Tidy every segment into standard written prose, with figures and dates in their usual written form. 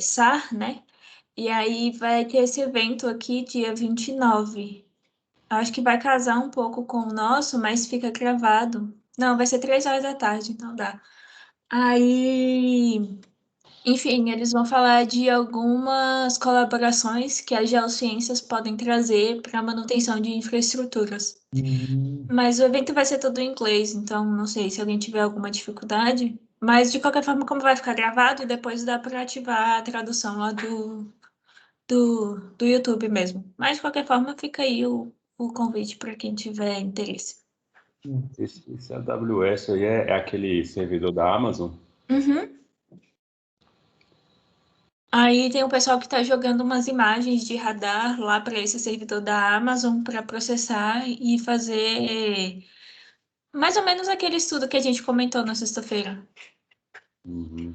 SAR, né? E aí vai ter esse evento aqui dia 29. Acho que vai casar um pouco com o nosso, mas fica gravado. Não, vai ser 3 horas da tarde, então dá. Aí, enfim, eles vão falar de algumas colaborações que as geociências podem trazer para a manutenção de infraestruturas. Hum, Mas o evento vai ser todo em inglês, então não sei se alguém tiver alguma dificuldade. Mas de qualquer forma, como vai ficar gravado, e depois dá para ativar a tradução lá do YouTube mesmo. Mas de qualquer forma, fica aí o convite para quem tiver interesse. esse AWS aí é aquele servidor da Amazon? Uhum. Aí tem o pessoal que está jogando umas imagens de radar lá para esse servidor da Amazon para processar e fazer mais ou menos aquele estudo que a gente comentou na sexta-feira. Uhum,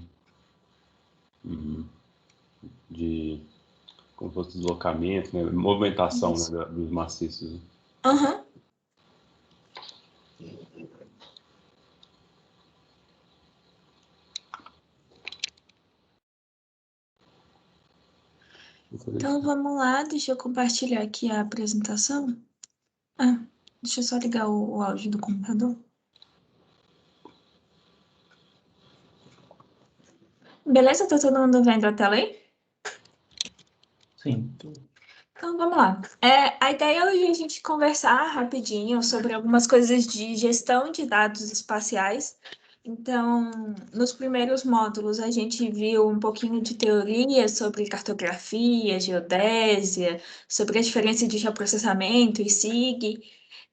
uhum. De como fosse deslocamento, né? Movimentação, né, Isso. dos maciços. Né? Aham. Então Interessante. vamos lá, deixa eu compartilhar aqui a apresentação. Ah, deixa eu só ligar o áudio do computador. Beleza? Tá todo mundo vendo a tela aí? Sim. Então vamos lá. A ideia hoje é a gente conversar rapidinho sobre algumas coisas de gestão de dados espaciais. Então, nos primeiros módulos, a gente viu um pouquinho de teoria sobre cartografia, geodésia, sobre a diferença de geoprocessamento e SIG.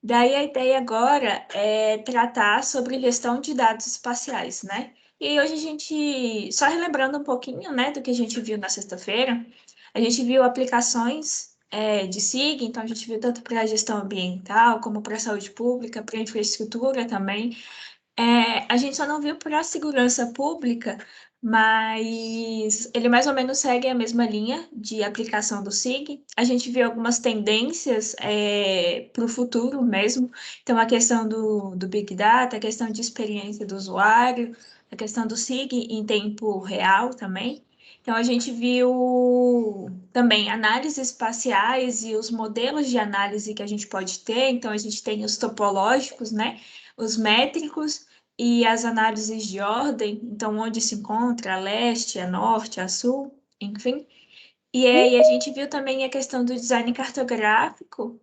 Daí a ideia agora é tratar sobre gestão de dados espaciais, né? E aí hoje a gente, só relembrando um pouquinho, né, do que a gente viu na sexta-feira, a gente viu aplicações de SIG, então a gente viu tanto para a gestão ambiental, como para a saúde pública, para a infraestrutura também. A gente só não viu para a segurança pública, mas ele mais ou menos segue a mesma linha de aplicação do SIG. A gente viu algumas tendências para o futuro mesmo. Então, a questão do Big Data, a questão de experiência do usuário, a questão do SIG em tempo real também. Então, a gente viu também análises espaciais e os modelos de análise que a gente pode ter. Então, a gente tem os topológicos, né? Os métricos e as análises de ordem, então onde se encontra a leste, a norte, a sul, enfim. E aí a gente viu também a questão do design cartográfico,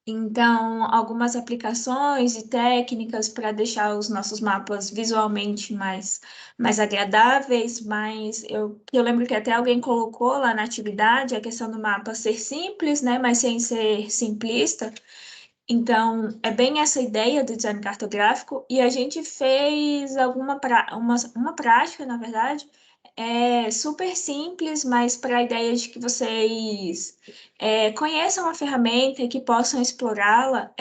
então algumas aplicações e técnicas para deixar os nossos mapas visualmente mais agradáveis, mas eu lembro que até alguém colocou lá na atividade a questão do mapa ser simples, né, mas sem ser simplista. Então, é bem essa ideia do design cartográfico, e a gente fez uma prática, na verdade, super simples, mas para a ideia de que vocês conheçam a ferramenta e que possam explorá-la.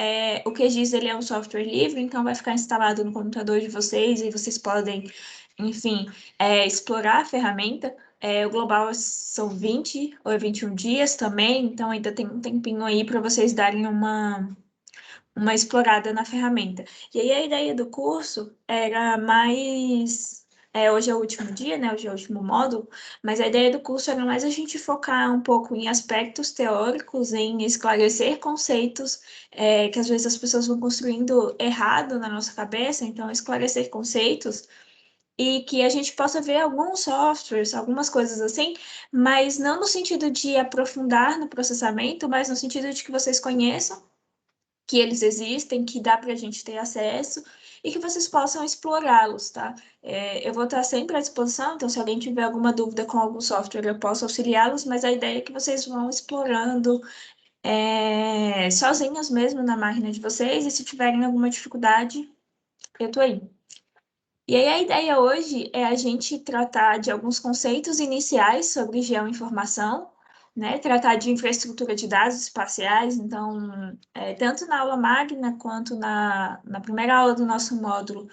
O QGIS ele é um software livre, então vai ficar instalado no computador de vocês e vocês podem, enfim, explorar a ferramenta. O global são 20 ou 21 dias também, então ainda tem um tempinho aí para vocês darem uma explorada na ferramenta. E aí a ideia do curso era mais. Hoje é o último dia, né? Hoje é o último módulo, mas a ideia do curso era mais a gente focar um pouco em aspectos teóricos, em esclarecer conceitos que às vezes as pessoas vão construindo errado na nossa cabeça, então esclarecer conceitos e que a gente possa ver alguns softwares, algumas coisas assim, mas não no sentido de aprofundar no processamento, mas no sentido de que vocês conheçam que eles existem, que dá para a gente ter acesso e que vocês possam explorá-los, tá? Eu vou estar sempre à disposição, então se alguém tiver alguma dúvida com algum software, eu posso auxiliá-los, mas a ideia é que vocês vão explorando sozinhos mesmo na máquina de vocês, e se tiverem alguma dificuldade, eu tô aí. E aí a ideia hoje é a gente tratar de alguns conceitos iniciais sobre geoinformação, né? Tratar de infraestrutura de dados espaciais. Então, tanto na aula magna quanto na primeira aula do nosso módulo,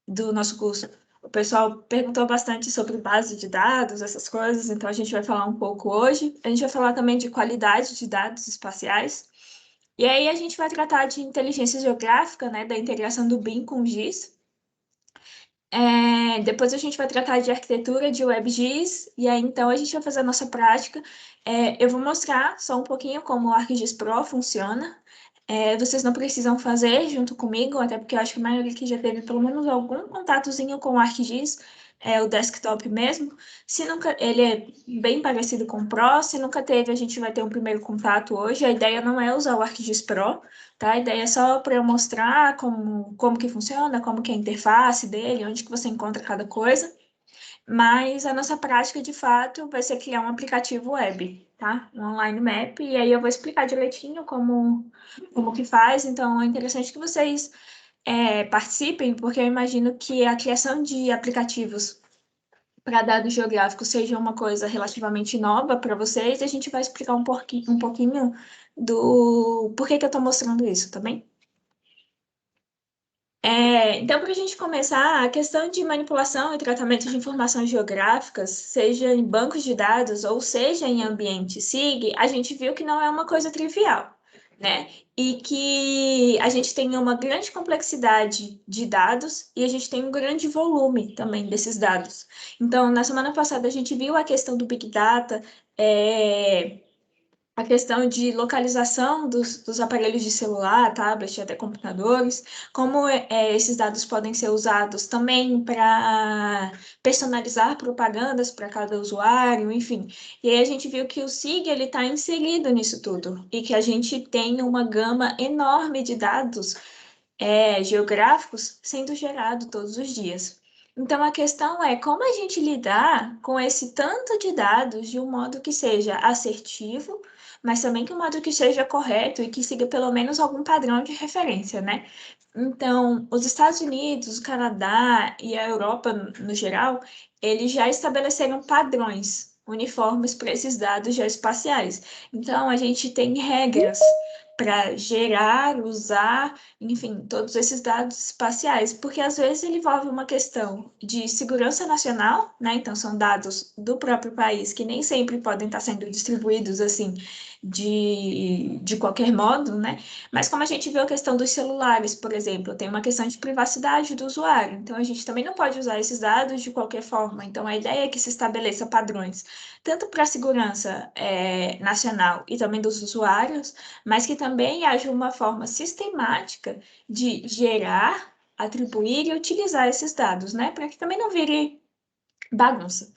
do nosso curso, o pessoal perguntou bastante sobre base de dados, essas coisas, então a gente vai falar um pouco hoje. A gente vai falar também de qualidade de dados espaciais. E aí a gente vai tratar de inteligência geográfica, né? Da integração do BIM com o GIS. Depois a gente vai tratar de arquitetura de WebGIS, e aí então a gente vai fazer a nossa prática. Eu vou mostrar só um pouquinho como o ArcGIS Pro funciona. Vocês não precisam fazer junto comigo, até porque eu acho que a maioria que já teve pelo menos algum contatozinho com o ArcGIS, o desktop mesmo. Se nunca, ele é bem parecido com o Pro, se nunca teve, a gente vai ter um primeiro contato hoje. A ideia não é usar o ArcGIS Pro, tá? A ideia é só para eu mostrar como que funciona, como que é a interface dele, onde que você encontra cada coisa. Mas a nossa prática, de fato, vai ser criar um aplicativo web, tá? Um online map, e aí eu vou explicar direitinho como que faz. Então, é interessante que vocês participem, porque eu imagino que a criação de aplicativos para dados geográficos seja uma coisa relativamente nova para vocês, e a gente vai explicar um pouquinho do porquê que eu estou mostrando isso, tá bem? Então, para a gente começar, a questão de manipulação e tratamento de informações geográficas, seja em bancos de dados ou seja em ambiente SIG, a gente viu que não é uma coisa trivial, né? E que a gente tem uma grande complexidade de dados e a gente tem um grande volume também desses dados. Então, na semana passada, a gente viu a questão do Big Data. A questão de localização dos aparelhos de celular, tablet, até computadores, como esses dados podem ser usados também para personalizar propagandas para cada usuário, enfim. E aí a gente viu que o SIG ele está inserido nisso tudo e que a gente tem uma gama enorme de dados geográficos sendo gerado todos os dias. Então, a questão é como a gente lidar com esse tanto de dados de um modo que seja assertivo, mas também que um modo que seja correto e que siga pelo menos algum padrão de referência, né? Então, os Estados Unidos, o Canadá e a Europa, no geral, eles já estabeleceram padrões uniformes para esses dados geoespaciais. Então, a gente tem regras para gerar, usar, enfim, todos esses dados espaciais, porque às vezes ele envolve uma questão de segurança nacional, né? Então, são dados do próprio país que nem sempre podem estar sendo distribuídos assim de qualquer modo, né? Mas como a gente viu a questão dos celulares, por exemplo, tem uma questão de privacidade do usuário, então a gente também não pode usar esses dados de qualquer forma. Então, a ideia é que se estabeleça padrões, tanto para a segurança nacional e também dos usuários, mas que também haja uma forma sistemática de gerar, atribuir e utilizar esses dados, né? Para que também não vire bagunça.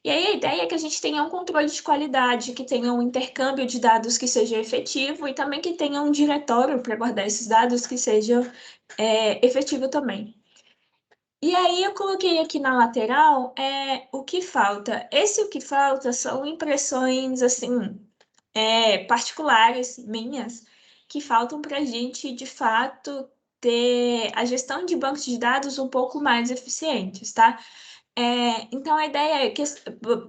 E aí a ideia é que a gente tenha um controle de qualidade, que tenha um intercâmbio de dados que seja efetivo e também que tenha um diretório para guardar esses dados que seja efetivo também. E aí eu coloquei aqui na lateral o que falta. Esse o que falta são impressões assim particulares minhas que faltam para a gente, de fato, ter a gestão de bancos de dados um pouco mais eficientes, tá? Então, a ideia é que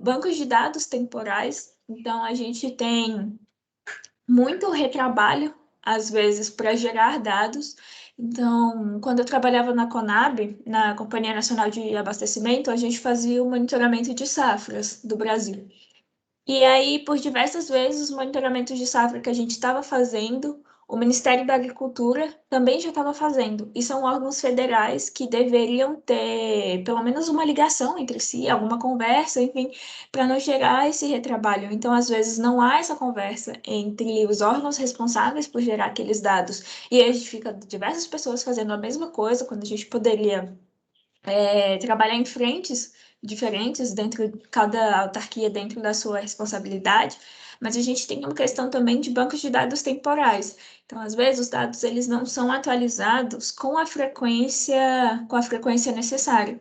bancos de dados temporais, então a gente tem muito retrabalho, às vezes, para gerar dados. Então, quando eu trabalhava na Conab, na Companhia Nacional de Abastecimento, a gente fazia o monitoramento de safras do Brasil. E aí, por diversas vezes, os monitoramentos de safra que a gente estava fazendo, o Ministério da Agricultura também já estava fazendo. E são órgãos federais que deveriam ter pelo menos uma ligação entre si, alguma conversa, enfim, para não gerar esse retrabalho. Então, às vezes, não há essa conversa entre os órgãos responsáveis por gerar aqueles dados. E aí a gente fica diversas pessoas fazendo a mesma coisa, quando a gente poderia trabalhar em frentes diferentes dentro de cada autarquia dentro da sua responsabilidade, mas a gente tem uma questão também de bancos de dados temporais. Então, às vezes, os dados eles não são atualizados com a frequência necessária.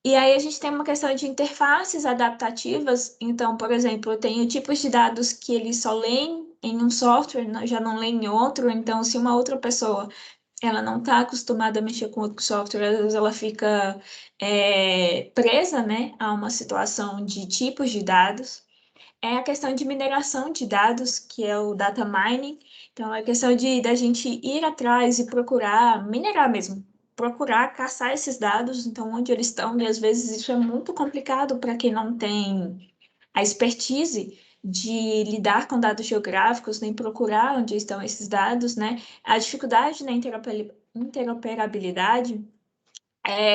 E aí a gente tem uma questão de interfaces adaptativas. Então, por exemplo, eu tenho tipos de dados que eles só leem em um software, já não leem em outro. Então, se uma outra pessoa ela não está acostumada a mexer com outro software, às vezes ela fica presa, né, a uma situação de tipos de dados. É a questão de mineração de dados, que é o data mining. Então, é a questão de da gente ir atrás e procurar, minerar mesmo, procurar caçar esses dados, então, onde eles estão, e às vezes isso é muito complicado para quem não tem a expertise de lidar com dados geográficos, nem procurar onde estão esses dados, né? A dificuldade na interoperabilidade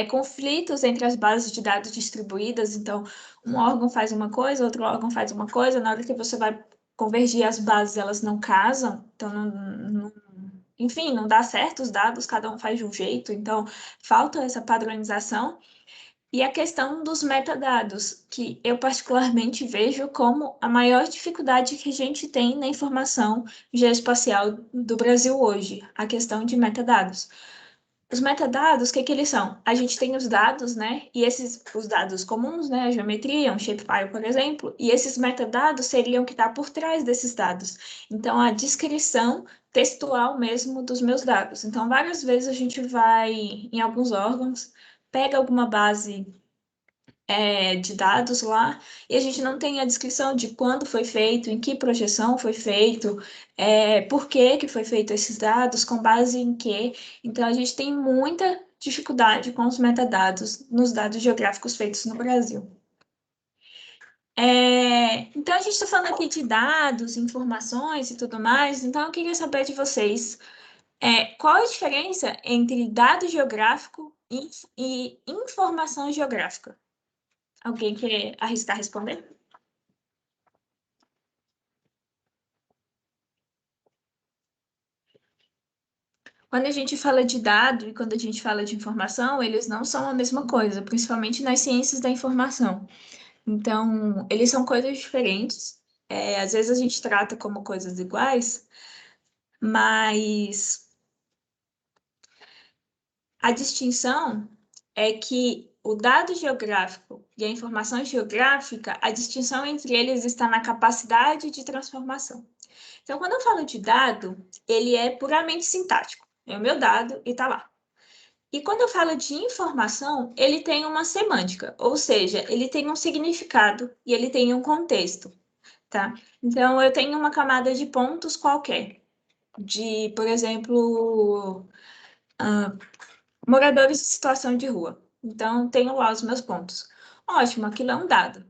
conflitos entre as bases de dados distribuídas. Então, um órgão faz uma coisa, outro órgão faz uma coisa, na hora que você vai convergir as bases, elas não casam, então enfim, não dá certo os dados, cada um faz de um jeito, então falta essa padronização. E a questão dos metadados, que eu particularmente vejo como a maior dificuldade que a gente tem na informação geoespacial do Brasil hoje, a questão de metadados. Os metadados, o que que eles são? A gente tem os dados, né? E os dados comuns, né? A geometria, um shapefile, por exemplo, e esses metadados seriam o que está por trás desses dados. Então, a descrição textual mesmo dos meus dados. Então, várias vezes a gente vai em alguns órgãos, pega alguma base de dados lá, e a gente não tem a descrição de quando foi feito, em que projeção foi feito, por que foi feito esses dados, com base em quê. Então, a gente tem muita dificuldade com os metadados nos dados geográficos feitos no Brasil. Então, a gente está falando aqui de dados, informações e tudo mais, então eu queria saber de vocês, qual a diferença entre dado geográfico e informação geográfica? Alguém quer arriscar responder? Quando a gente fala de dado e quando a gente fala de informação, eles não são a mesma coisa, principalmente nas ciências da informação. Então, eles são coisas diferentes. Às vezes a gente trata como coisas iguais, mas a distinção é que o dado geográfico e a informação geográfica, a distinção entre eles está na capacidade de transformação. Então, quando eu falo de dado, ele é puramente sintático. É o meu dado e está lá. E quando eu falo de informação, ele tem uma semântica, ou seja, ele tem um significado e ele tem um contexto, tá? Então, eu tenho uma camada de pontos qualquer, por exemplo, moradores em situação de rua. Então, tenho lá os meus pontos. Ótimo, aquilo é um dado.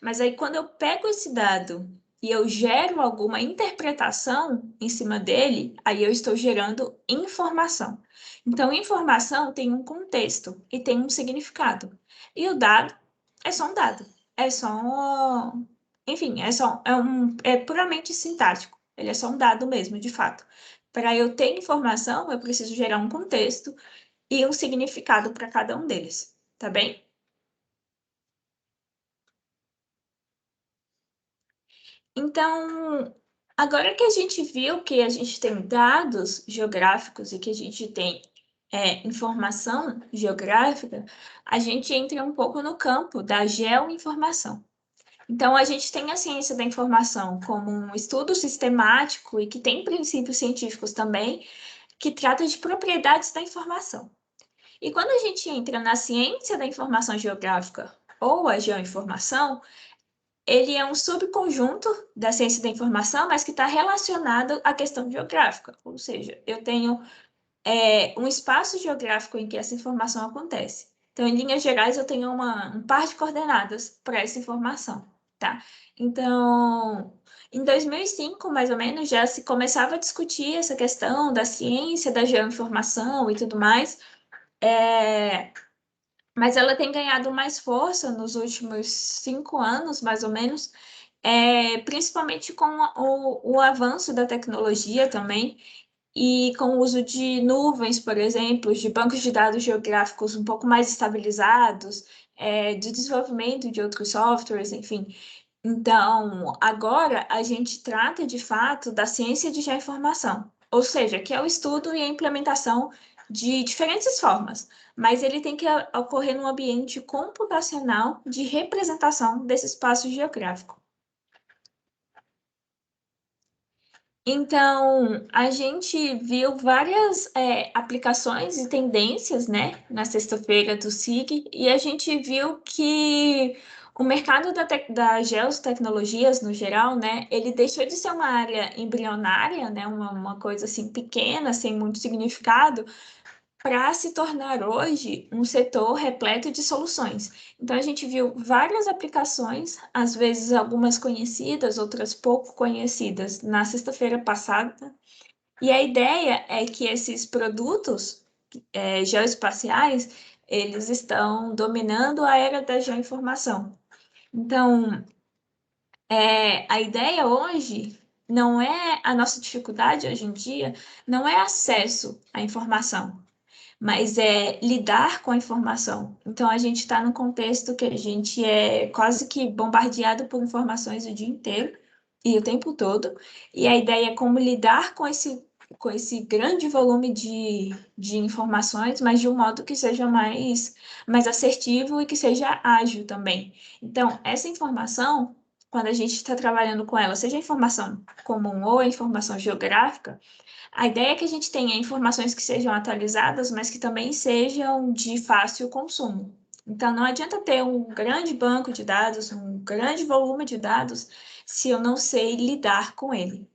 Mas aí, quando eu pego esse dado e eu gero alguma interpretação em cima dele, aí eu estou gerando informação. Então, informação tem um contexto e tem um significado. E o dado é só um dado. É só. Enfim, é puramente sintático. Ele é só um dado mesmo, de fato. Para eu ter informação, eu preciso gerar um contexto e um significado para cada um deles. Tá bem? Então, agora que a gente viu que a gente tem dados geográficos e que a gente tem informação geográfica, a gente entra um pouco no campo da geoinformação. Então, a gente tem a ciência da informação como um estudo sistemático e que tem princípios científicos também, que trata de propriedades da informação. E quando a gente entra na ciência da informação geográfica ou a geoinformação, ele é um subconjunto da ciência da informação, mas que está relacionado à questão geográfica. Ou seja, eu tenho um espaço geográfico em que essa informação acontece. Então, em linhas gerais, eu tenho um par de coordenadas para essa informação, tá? Então, em 2005, mais ou menos, já se começava a discutir essa questão da ciência, da geoinformação e tudo mais. Mas ela tem ganhado mais força nos últimos 5 anos, mais ou menos, principalmente com o avanço da tecnologia também, e com o uso de nuvens, por exemplo, de bancos de dados geográficos um pouco mais estabilizados, de desenvolvimento de outros softwares, enfim. Então, agora a gente trata de fato da ciência de geoinformação, ou seja, que é o estudo e a implementação de diferentes formas, mas ele tem que ocorrer num ambiente computacional de representação desse espaço geográfico. Então, a gente viu várias aplicações e tendências, né, na sexta-feira do SIG, e a gente viu que o mercado das geotecnologias, no geral, né, ele deixou de ser uma área embrionária, né, uma coisa assim pequena, sem muito significado, para se tornar hoje um setor repleto de soluções. Então, a gente viu várias aplicações, às vezes algumas conhecidas, outras pouco conhecidas, na sexta-feira passada. E a ideia é que esses produtos geoespaciais eles estão dominando a era da geoinformação. Então, a ideia hoje não é a nossa dificuldade hoje em dia, não é acesso à informação, mas é lidar com a informação. Então, a gente está num contexto que a gente é quase que bombardeado por informações o dia inteiro e o tempo todo, e a ideia é como lidar com esse grande volume de informações, mas de um modo que seja mais assertivo e que seja ágil também. Então, essa informação, quando a gente está trabalhando com ela, seja informação comum ou informação geográfica, a ideia é que a gente tenha informações que sejam atualizadas, mas que também sejam de fácil consumo. Então, não adianta ter um grande banco de dados, um grande volume de dados, se eu não sei lidar com ele.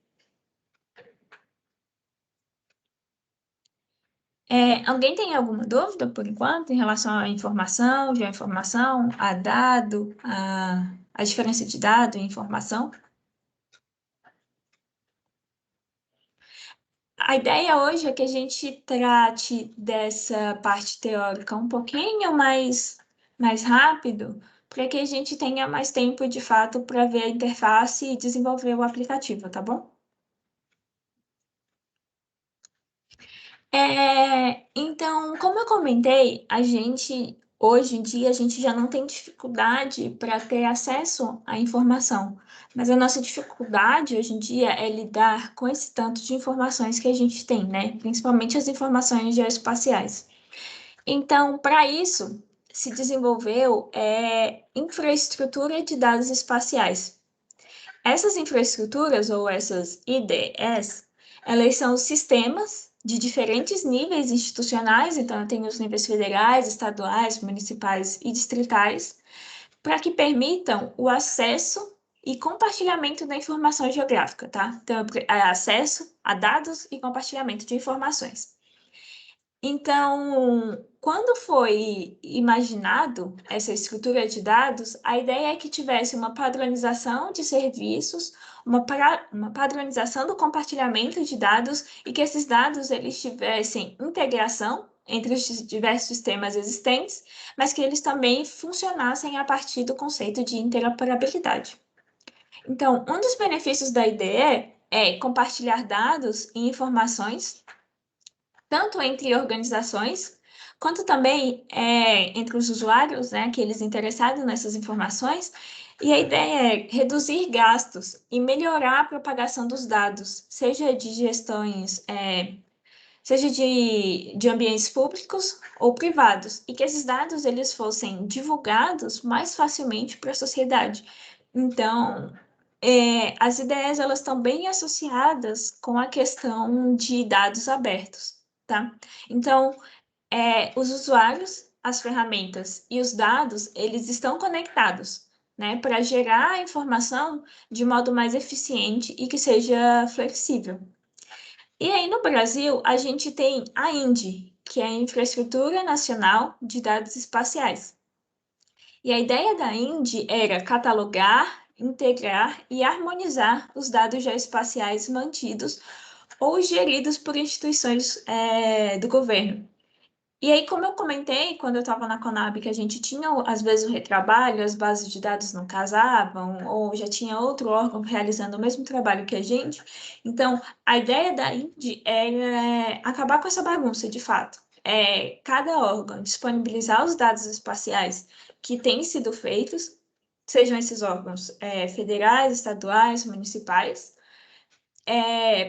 Alguém tem alguma dúvida, por enquanto, em relação à informação, geoinformação, a dado, a diferença de dado e informação? A ideia hoje é que a gente trate dessa parte teórica um pouquinho mais rápido, para que a gente tenha mais tempo, de fato, para ver a interface e desenvolver o aplicativo, tá bom? Então, como eu comentei, hoje em dia, a gente já não tem dificuldade para ter acesso à informação, mas a nossa dificuldade hoje em dia é lidar com esse tanto de informações que a gente tem, né? Principalmente as informações geoespaciais. Então, para isso, se desenvolveu infraestrutura de dados espaciais. Essas infraestruturas, ou essas IDEs, elas são sistemas de diferentes níveis institucionais, então tem os níveis federais, estaduais, municipais e distritais, para que permitam o acesso e compartilhamento da informação geográfica, tá? Então, acesso a dados e compartilhamento de informações. Então, quando foi imaginado essa estrutura de dados, a ideia é que tivesse uma padronização de serviços, uma padronização do compartilhamento de dados e que esses dados eles tivessem integração entre os diversos sistemas existentes, mas que eles também funcionassem a partir do conceito de interoperabilidade. Então, um dos benefícios da IDE é compartilhar dados e informações tanto entre organizações, quanto também entre os usuários, né, aqueles interessados nessas informações. E a ideia é reduzir gastos e melhorar a propagação dos dados, seja de gestões, seja de ambientes públicos ou privados, e que esses dados eles fossem divulgados mais facilmente para a sociedade. Então, as ideias elas estão bem associadas com a questão de dados abertos, tá? Então, os usuários, as ferramentas e os dados, eles estão conectados, né, para gerar a informação de modo mais eficiente e que seja flexível. E aí, no Brasil, a gente tem a INDE, que é a Infraestrutura Nacional de Dados Espaciais. E a ideia da INDE era catalogar, integrar e harmonizar os dados geoespaciais mantidos ou geridos por instituições do governo. E aí, como eu comentei, quando eu estava na Conab, que a gente tinha, às vezes, o retrabalho, as bases de dados não casavam, ou já tinha outro órgão realizando o mesmo trabalho que a gente. Então, a ideia da INDE é acabar com essa bagunça, de fato. Cada órgão disponibilizar os dados espaciais que têm sido feitos, sejam esses órgãos federais, estaduais, municipais,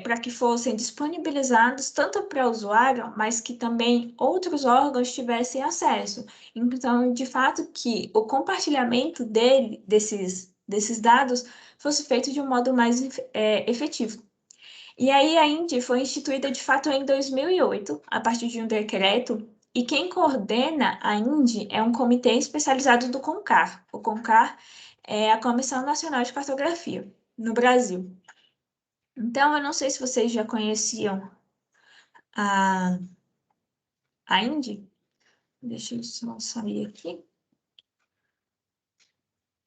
para que fossem disponibilizados tanto para o usuário, mas que também outros órgãos tivessem acesso. Então, de fato, que o compartilhamento desses dados fosse feito de um modo mais efetivo. E aí a INDE foi instituída de fato em 2008, a partir de um decreto, e quem coordena a INDE é um comitê especializado do CONCAR. O CONCAR é a Comissão Nacional de Cartografia, no Brasil. Então, eu não sei se vocês já conheciam a, a Indy. Deixa eu só sair aqui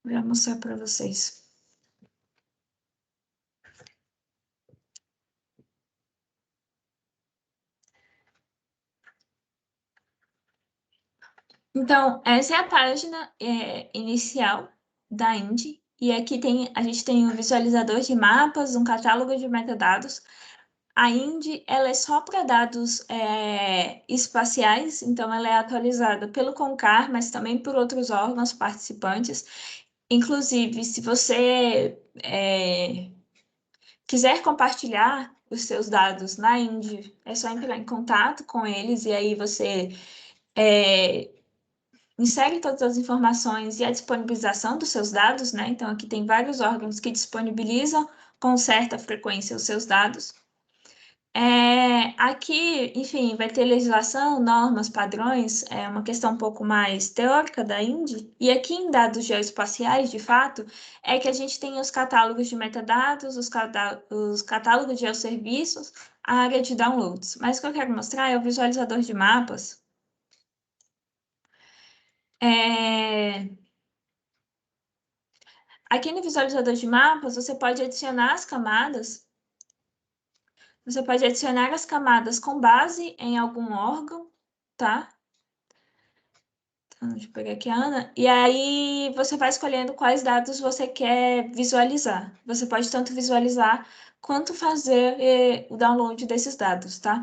para mostrar para vocês. Então, essa é a página inicial da Indy. E aqui a gente tem um visualizador de mapas, um catálogo de metadados. A Indy, ela é só para dados espaciais, então ela é atualizada pelo CONCAR, mas também por outros órgãos participantes. Inclusive, se você quiser compartilhar os seus dados na Indy, é só entrar em contato com eles e aí você é, insere todas as informações e a disponibilização dos seus dados, né? Então, aqui tem vários órgãos que disponibilizam com certa frequência os seus dados. Aqui, enfim, vai ter legislação, normas, padrões, é uma questão um pouco mais teórica da Indy. E aqui em dados geoespaciais, de fato, é que a gente tem os catálogos de metadados, os catálogos de geosserviços, a área de downloads. Mas o que eu quero mostrar é o visualizador de mapas. Aqui no visualizador de mapas, você pode adicionar as camadas. Você pode adicionar as camadas com base em algum órgão, tá? Então, deixa eu pegar aqui a Ana. E aí você vai escolhendo quais dados você quer visualizar. Você pode tanto visualizar quanto fazer o download desses dados, tá?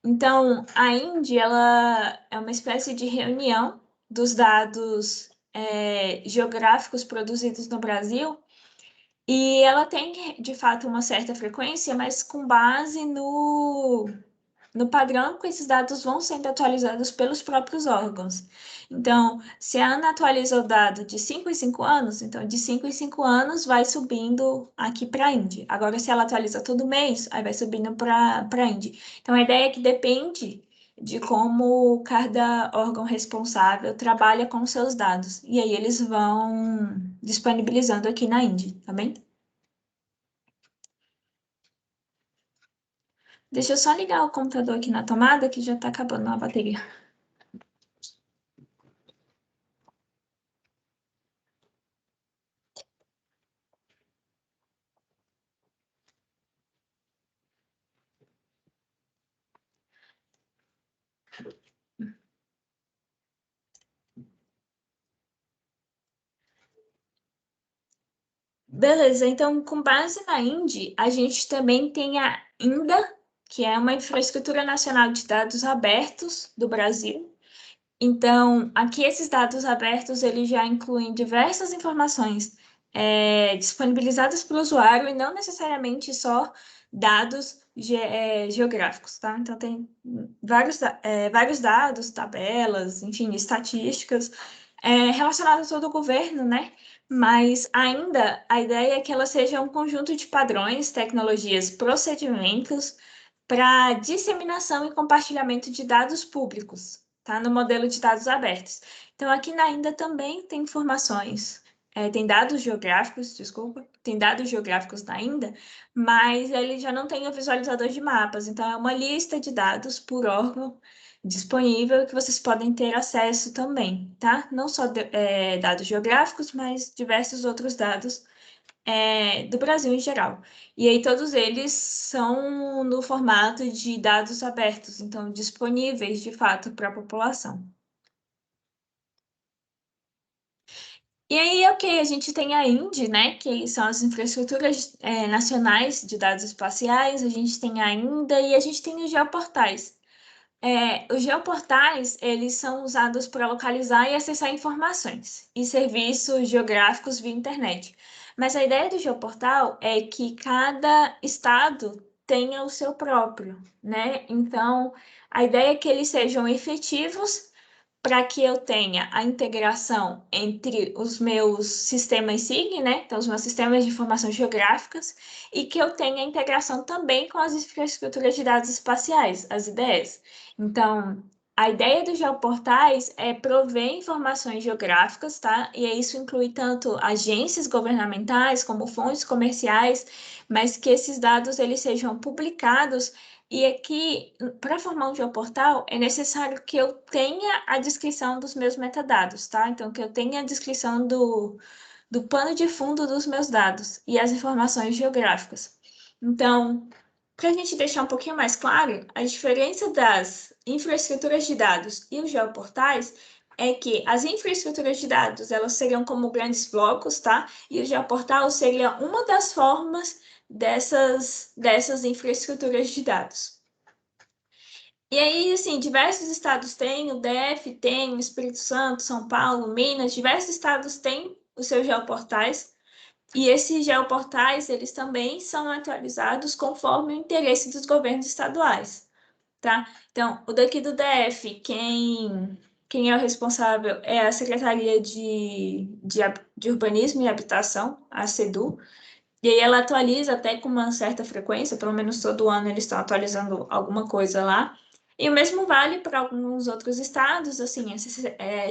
Então, a Indy, ela é uma espécie de reunião dos dados geográficos produzidos no Brasil. E ela tem, de fato, uma certa frequência, mas com base no padrão que esses dados vão sendo atualizados pelos próprios órgãos. Então, se a Ana atualiza o dado de 5 em 5 anos, então de 5 em 5 anos vai subindo aqui para a Indy. Agora, se ela atualiza todo mês, aí vai subindo para a Indy. Então, a ideia é que depende de como cada órgão responsável trabalha com seus dados. E aí eles vão disponibilizando aqui na Indy, tá bem? Deixa eu só ligar o computador aqui na tomada que já está acabando a bateria. Beleza, então com base na Indy, a gente também tem a INDA, que é uma infraestrutura nacional de dados abertos do Brasil. Então, aqui esses dados abertos, eles já incluem diversas informações disponibilizadas para o usuário e não necessariamente só dados geográficos, tá? Então, tem vários dados, tabelas, enfim, estatísticas relacionadas a todo o governo, né? Mas ainda a ideia é que ela seja um conjunto de padrões, tecnologias, procedimentos para disseminação e compartilhamento de dados públicos, tá? No modelo de dados abertos. Então, aqui na Ainda também tem informações, tem dados geográficos, desculpa, tem dados geográficos na Ainda, mas ele já não tem o visualizador de mapas, então é uma lista de dados por órgão disponível que vocês podem ter acesso também, tá? Não só dados geográficos, mas diversos outros dados do Brasil em geral. E aí todos eles são no formato de dados abertos, então disponíveis de fato para a população. E aí, ok, a gente tem a INDE, né, que são as infraestruturas nacionais de dados espaciais, a gente tem a INDA e a gente tem os geoportais. Os geoportais, eles são usados para localizar e acessar informações e serviços geográficos via internet. Mas a ideia do geoportal é que cada estado tenha o seu próprio, né? Então, a ideia é que eles sejam efetivos para que eu tenha a integração entre os meus sistemas SIG, né? Então, os meus sistemas de informação geográficas, e que eu tenha a integração também com as infraestruturas de dados espaciais, as IDEs. Então, a ideia dos geoportais é prover informações geográficas, tá? E isso inclui tanto agências governamentais como fontes comerciais, mas que esses dados eles sejam publicados e aqui, para formar um geoportal, é necessário que eu tenha a descrição dos meus metadados, tá? Então, que eu tenha a descrição do pano de fundo dos meus dados e as informações geográficas. Então, para a gente deixar um pouquinho mais claro, a diferença das infraestruturas de dados e os geoportais é que as infraestruturas de dados, elas seriam como grandes blocos, tá? E o geoportal seria uma das formas dessas infraestruturas de dados. E aí, assim, diversos estados têm, o DF tem, o Espírito Santo, São Paulo, Minas, diversos estados têm os seus geoportais. E esses geoportais, eles também são atualizados conforme o interesse dos governos estaduais, tá? Então, o daqui do DF, quem é o responsável é a Secretaria de Urbanismo e Habitação, a SEDU, e aí ela atualiza até com uma certa frequência, pelo menos todo ano eles estão atualizando alguma coisa lá. E o mesmo vale para alguns outros estados, assim, essas,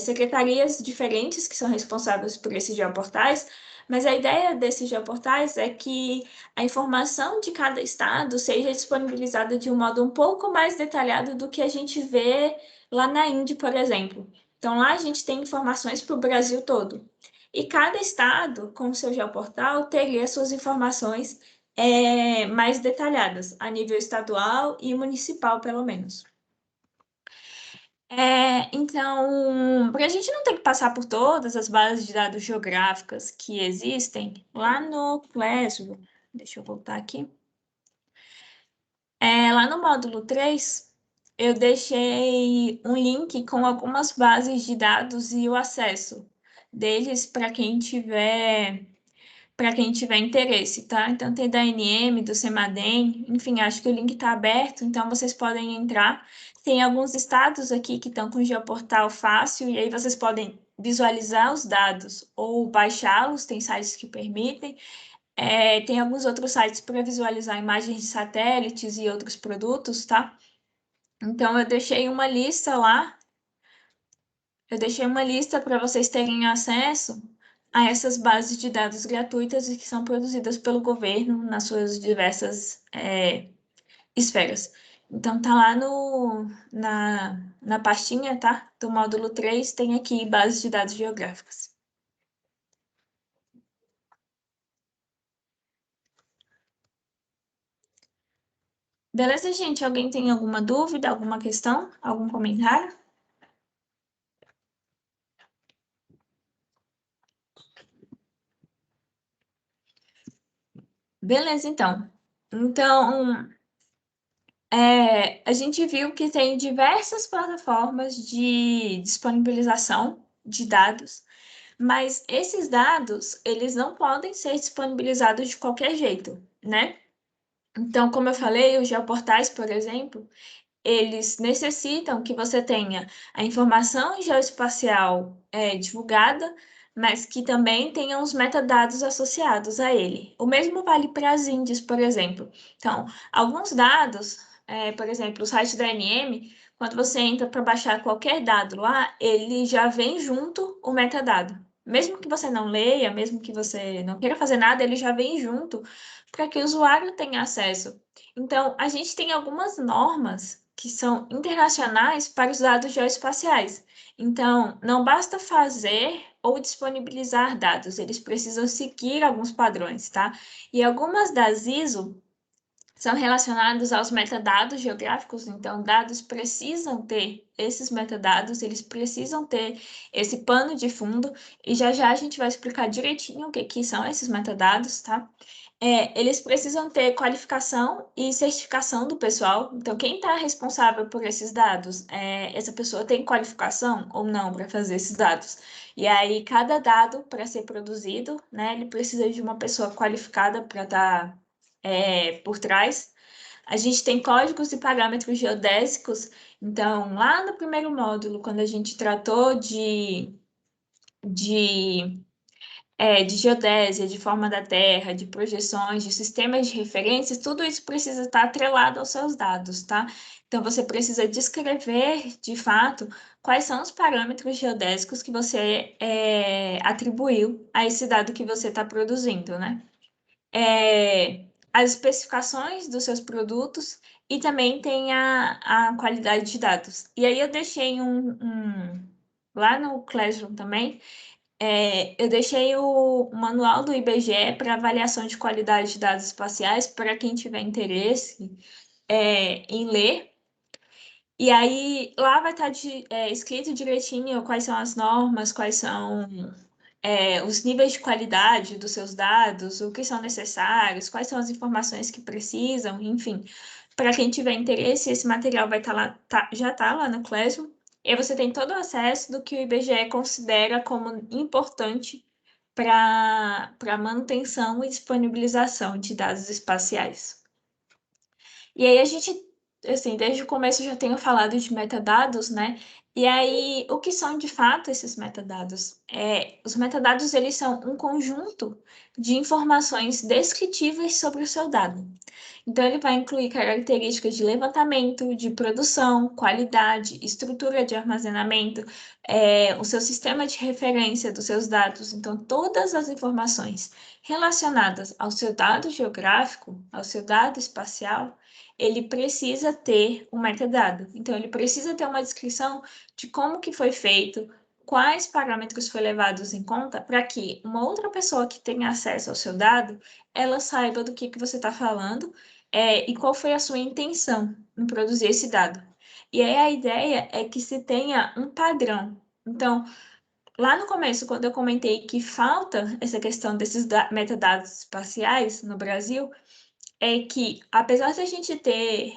secretarias diferentes que são responsáveis por esses geoportais, mas a ideia desses geoportais é que a informação de cada estado seja disponibilizada de um modo um pouco mais detalhado do que a gente vê lá na Índia, por exemplo. Então, lá a gente tem informações para o Brasil todo. E cada estado, com o seu geoportal, teria suas informações mais detalhadas, a nível estadual e municipal, pelo menos. Então, para a gente não ter que passar por todas as bases de dados geográficas que existem, lá no Classroom, deixa eu voltar aqui, lá no módulo 3, eu deixei um link com algumas bases de dados e o acesso deles para quem tiver interesse, tá? Então tem da ANM, do CEMADEM, enfim, acho que o link está aberto, então vocês podem entrar. Tem alguns estados aqui que estão com geoportal fácil, e aí vocês podem visualizar os dados ou baixá-los, tem sites que permitem. Tem alguns outros sites para visualizar imagens de satélites e outros produtos, tá? Então eu deixei uma lista lá. Eu deixei uma lista para vocês terem acesso a essas bases de dados gratuitas e que são produzidas pelo governo nas suas diversas esferas. Então, tá lá na pastinha, tá? Do módulo 3 tem aqui bases de dados geográficas. Beleza, gente? Alguém tem alguma dúvida, alguma questão, algum comentário? Beleza, então. Então, a gente viu que tem diversas plataformas de disponibilização de dados, mas esses dados, eles não podem ser disponibilizados de qualquer jeito, né? Então, como eu falei, os geoportais, por exemplo, eles necessitam que você tenha a informação geoespacial divulgada, mas que também tenha os metadados associados a ele. O mesmo vale para as índices, por exemplo. Então, alguns dados, por exemplo, o site da ANM, quando você entra para baixar qualquer dado lá, ele já vem junto o metadado. Mesmo que você não leia, mesmo que você não queira fazer nada, ele já vem junto para que o usuário tenha acesso. Então, a gente tem algumas normas que são internacionais para os dados geoespaciais. Então, não basta fazer ou disponibilizar dados, eles precisam seguir alguns padrões, tá? E algumas das ISO são relacionados aos metadados geográficos, então dados precisam ter esses metadados, eles precisam ter esse pano de fundo, e já já a gente vai explicar direitinho o que são esses metadados, tá? Eles precisam ter qualificação e certificação do pessoal. Então, quem está responsável por esses dados, essa pessoa tem qualificação ou não para fazer esses dados? E aí, cada dado para ser produzido, né, ele precisa de uma pessoa qualificada para estar por trás. A gente tem códigos e parâmetros geodésicos. Então, lá no primeiro módulo, quando a gente tratou de de geodésia, de forma da Terra, de projeções, de sistemas de referências, tudo isso precisa estar atrelado aos seus dados, tá? Então, você precisa descrever, de fato, quais são os parâmetros geodésicos que você atribuiu a esse dado que você está produzindo, né? As especificações dos seus produtos e também tem a qualidade de dados. E aí eu deixei lá no Classroom também, eu deixei o manual do IBGE para avaliação de qualidade de dados espaciais para quem tiver interesse em ler. E aí lá vai estar escrito direitinho quais são as normas, quais são os níveis de qualidade dos seus dados, o que são necessários, quais são as informações que precisam, enfim. Para quem tiver interesse, esse material vai estar lá, já está lá no Classroom. E aí você tem todo o acesso do que o IBGE considera como importante para manutenção e disponibilização de dados espaciais. E aí a gente, assim, desde o começo eu já tenho falado de metadados, né? E aí, o que são de fato esses metadados? Os metadados, eles são um conjunto de informações descritivas sobre o seu dado. Então, ele vai incluir características de levantamento, de produção, qualidade, estrutura de armazenamento, o seu sistema de referência dos seus dados. Então, todas as informações relacionadas ao seu dado geográfico, ao seu dado espacial, ele precisa ter um metadado. Então, ele precisa ter uma descrição de como que foi feito, quais parâmetros foram levados em conta, para que uma outra pessoa que tenha acesso ao seu dado, ela saiba do que você está falando, e qual foi a sua intenção em produzir esse dado. E aí a ideia é que se tenha um padrão. Então, lá no começo, quando eu comentei que falta essa questão desses metadados espaciais no Brasil, é que, apesar de a gente ter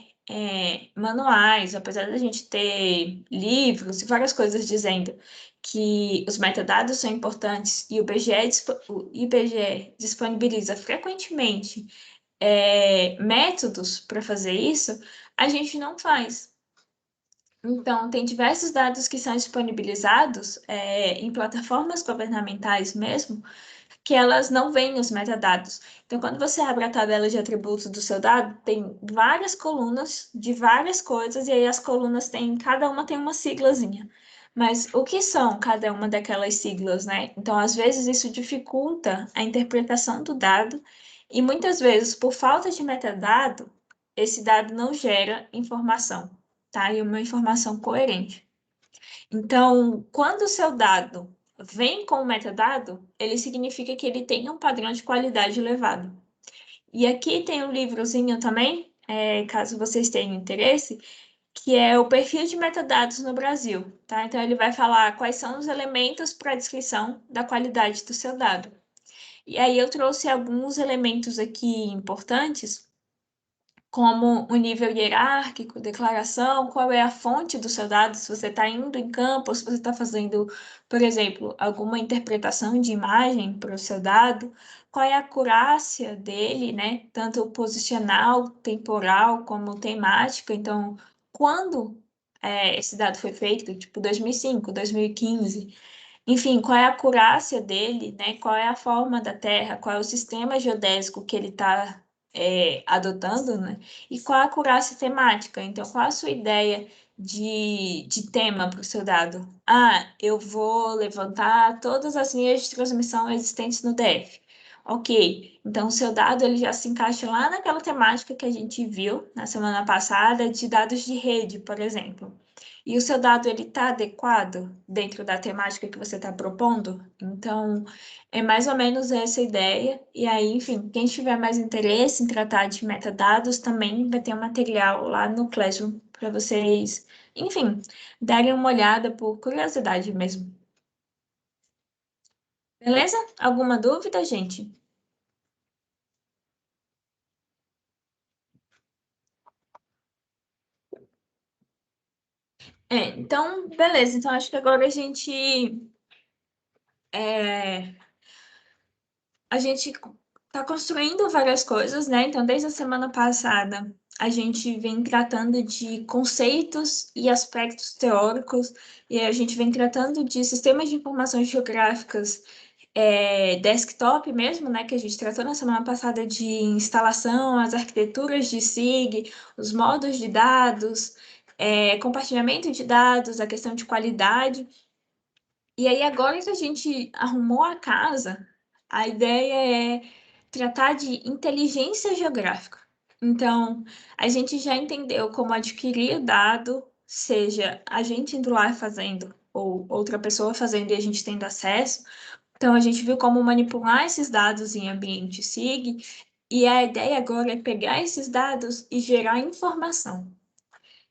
manuais, apesar de a gente ter livros e várias coisas dizendo que os metadados são importantes e o IBGE disponibiliza frequentemente métodos para fazer isso, a gente não faz. Então, tem diversos dados que são disponibilizados em plataformas governamentais mesmo, que elas não veem os metadados. Então, quando você abre a tabela de atributos do seu dado, tem várias colunas de várias coisas, e aí as colunas têm, cada uma tem uma siglazinha. Mas o que são cada uma daquelas siglas, né? Então, às vezes, isso dificulta a interpretação do dado, e muitas vezes, por falta de metadado, esse dado não gera informação, tá? E uma informação coerente. Então, quando o seu dado vem com o metadado, ele significa que ele tem um padrão de qualidade elevado. E aqui tem um livrozinho também, caso vocês tenham interesse, que é o perfil de metadados no Brasil, tá? Então, ele vai falar quais são os elementos para a descrição da qualidade do seu dado. E aí eu trouxe alguns elementos aqui importantes como o nível hierárquico, declaração, qual é a fonte do seu dado, se você está indo em campo, se você está fazendo, por exemplo, alguma interpretação de imagem para o seu dado, qual é a acurácia dele, né? Tanto posicional, temporal, como temática. Então, quando esse dado foi feito, tipo 2005, 2015, enfim, qual é a acurácia dele, né? Qual é a forma da Terra, qual é o sistema geodésico que ele está adotando, né? E qual a acurácia temática? Então, qual a sua ideia de tema para o seu dado? Ah, eu vou levantar todas as linhas de transmissão existentes no DF. Ok, então o seu dado ele já se encaixa lá naquela temática que a gente viu na semana passada de dados de rede, por exemplo. E o seu dado ele está adequado dentro da temática que você está propondo? Então, é mais ou menos essa a ideia. E aí, enfim, quem tiver mais interesse em tratar de metadados também vai ter um material lá no Classroom para vocês, enfim, darem uma olhada por curiosidade mesmo. Beleza? Alguma dúvida, gente? Então, beleza. Então, acho que agora é, a gente está construindo várias coisas, né? Então, desde a semana passada, a gente vem tratando de conceitos e aspectos teóricos, e a gente vem tratando de sistemas de informações geográficas, desktop mesmo, né? Que a gente tratou na semana passada de instalação, as arquiteturas de SIG, os modos de dados, compartilhamento de dados, a questão de qualidade. E aí, agora que a gente arrumou a casa, a ideia é tratar de inteligência geográfica. Então, a gente já entendeu como adquirir o dado, seja a gente indo lá fazendo ou outra pessoa fazendo e a gente tendo acesso. Então, a gente viu como manipular esses dados em ambiente SIG, e a ideia agora é pegar esses dados e gerar informação.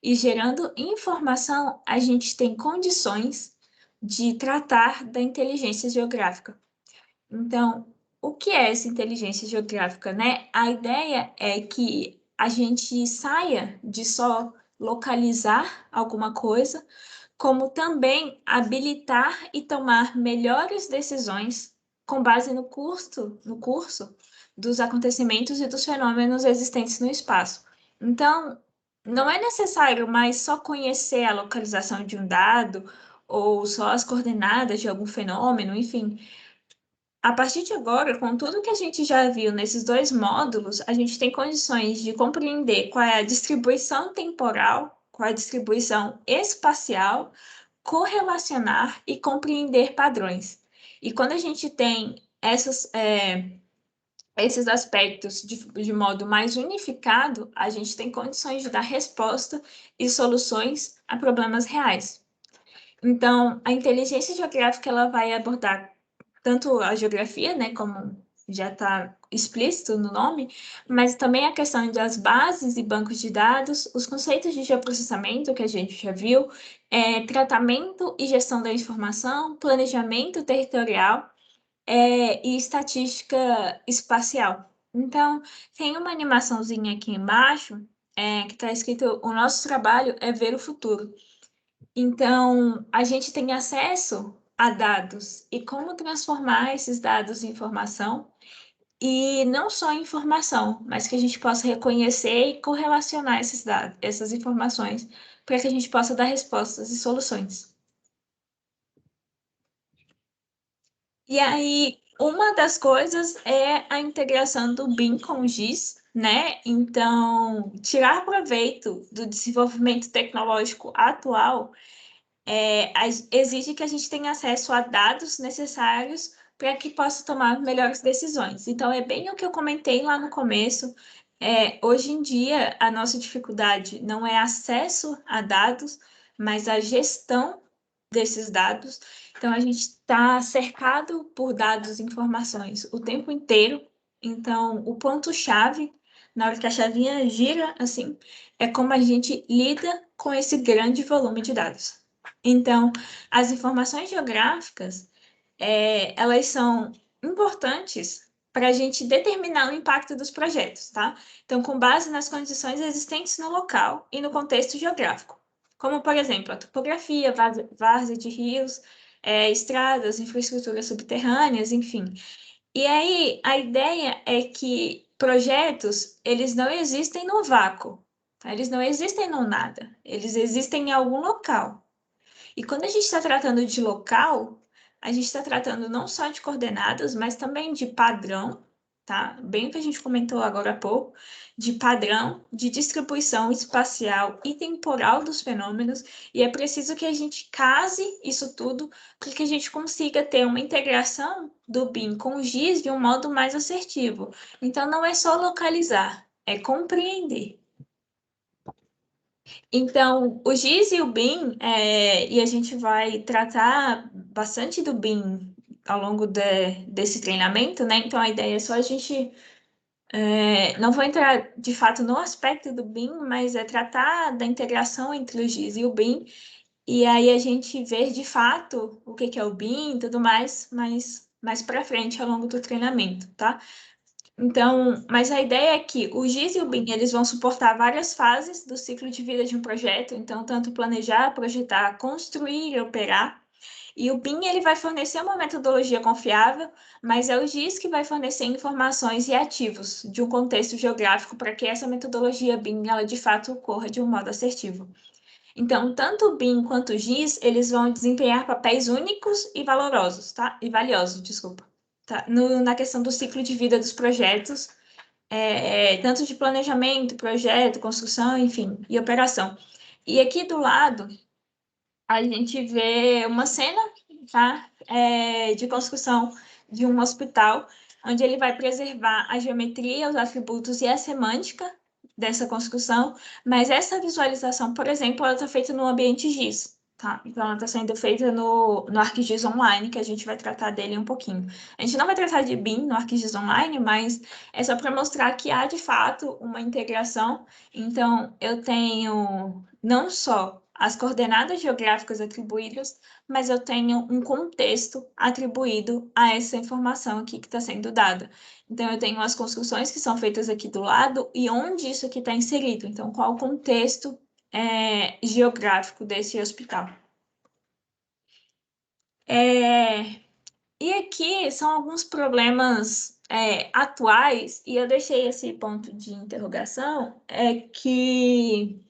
E gerando informação, a gente tem condições de tratar da inteligência geográfica. Então, o que é essa inteligência geográfica, né? A ideia é que a gente saia de só localizar alguma coisa, como também habilitar e tomar melhores decisões com base no curso dos acontecimentos e dos fenômenos existentes no espaço. Então, não é necessário mais só conhecer a localização de um dado ou só as coordenadas de algum fenômeno, enfim. A partir de agora, com tudo que a gente já viu nesses dois módulos, a gente tem condições de compreender qual é a distribuição temporal, qual é a distribuição espacial, correlacionar e compreender padrões. E quando a gente tem esses aspectos de modo mais unificado, a gente tem condições de dar resposta e soluções a problemas reais. Então, a inteligência geográfica ela vai abordar tanto a geografia, né, como já está explícito no nome, mas também a questão das bases e bancos de dados, os conceitos de geoprocessamento, que a gente já viu, tratamento e gestão da informação, planejamento territorial, e estatística espacial. Então, tem uma animaçãozinha aqui embaixo, que está escrito: o nosso trabalho é ver o futuro. Então, a gente tem acesso a dados e como transformar esses dados em informação, e não só em informação, mas que a gente possa reconhecer e correlacionar esses dados, essas informações, para que a gente possa dar respostas e soluções. E aí, uma das coisas é a integração do BIM com o GIS, né? Então, tirar proveito do desenvolvimento tecnológico atual exige que a gente tenha acesso a dados necessários para que possa tomar melhores decisões. Então, é bem o que eu comentei lá no começo. Hoje em dia, a nossa dificuldade não é acesso a dados, mas a gestão desses dados. Então, a gente está cercado por dados e informações o tempo inteiro. Então, o ponto-chave, na hora que a chavinha gira, assim, é como a gente lida com esse grande volume de dados. Então, as informações geográficas, elas são importantes para a gente determinar o impacto dos projetos, tá? Então, com base nas condições existentes no local e no contexto geográfico, como, por exemplo, a topografia, várzea de rios, estradas, infraestruturas subterrâneas, enfim. E aí, a ideia é que projetos, eles não existem no vácuo, tá? Eles não existem no nada, eles existem em algum local. E quando a gente está tratando de local, a gente está tratando não só de coordenadas, mas também de padrão, tá? Bem o que a gente comentou agora há pouco, de padrão, de distribuição espacial e temporal dos fenômenos, e é preciso que a gente case isso tudo para que a gente consiga ter uma integração do BIM com o GIS de um modo mais assertivo. Então, não é só localizar, é compreender. Então, o GIS e o BIM, e a gente vai tratar bastante do BIM ao longo desse treinamento, né? Então, a ideia é só a gente. Não vou entrar de fato no aspecto do BIM, mas é tratar da integração entre o GIS e o BIM, e aí a gente ver de fato o que é o BIM e tudo mais, mas mais para frente ao longo do treinamento, tá? Então, mas a ideia é que o GIS e o BIM, eles vão suportar várias fases do ciclo de vida de um projeto, então tanto planejar, projetar, construir e operar. E o BIM, ele vai fornecer uma metodologia confiável, mas é o GIS que vai fornecer informações e ativos de um contexto geográfico para que essa metodologia BIM, ela de fato ocorra de um modo assertivo. Então, tanto o BIM quanto o GIS, eles vão desempenhar papéis únicos e valorosos, tá? E valiosos, desculpa. Tá? Na questão do ciclo de vida dos projetos, tanto de planejamento, projeto, construção, enfim, e operação. E aqui do lado, a gente vê uma cena, tá? De construção de um hospital, onde ele vai preservar a geometria, os atributos e a semântica dessa construção, mas essa visualização, por exemplo, ela está feita no ambiente GIS. Tá, então ela está sendo feita no ArcGIS Online, que a gente vai tratar dele um pouquinho. A gente não vai tratar de BIM no ArcGIS Online, mas é só para mostrar que há de fato uma integração. Então, eu tenho não só as coordenadas geográficas atribuídas, mas eu tenho um contexto atribuído a essa informação aqui que está sendo dada. Então, eu tenho as construções que são feitas aqui do lado e onde isso aqui está inserido. Então, qual o contexto geográfico desse hospital. E aqui são alguns problemas atuais, e eu deixei esse ponto de interrogação, que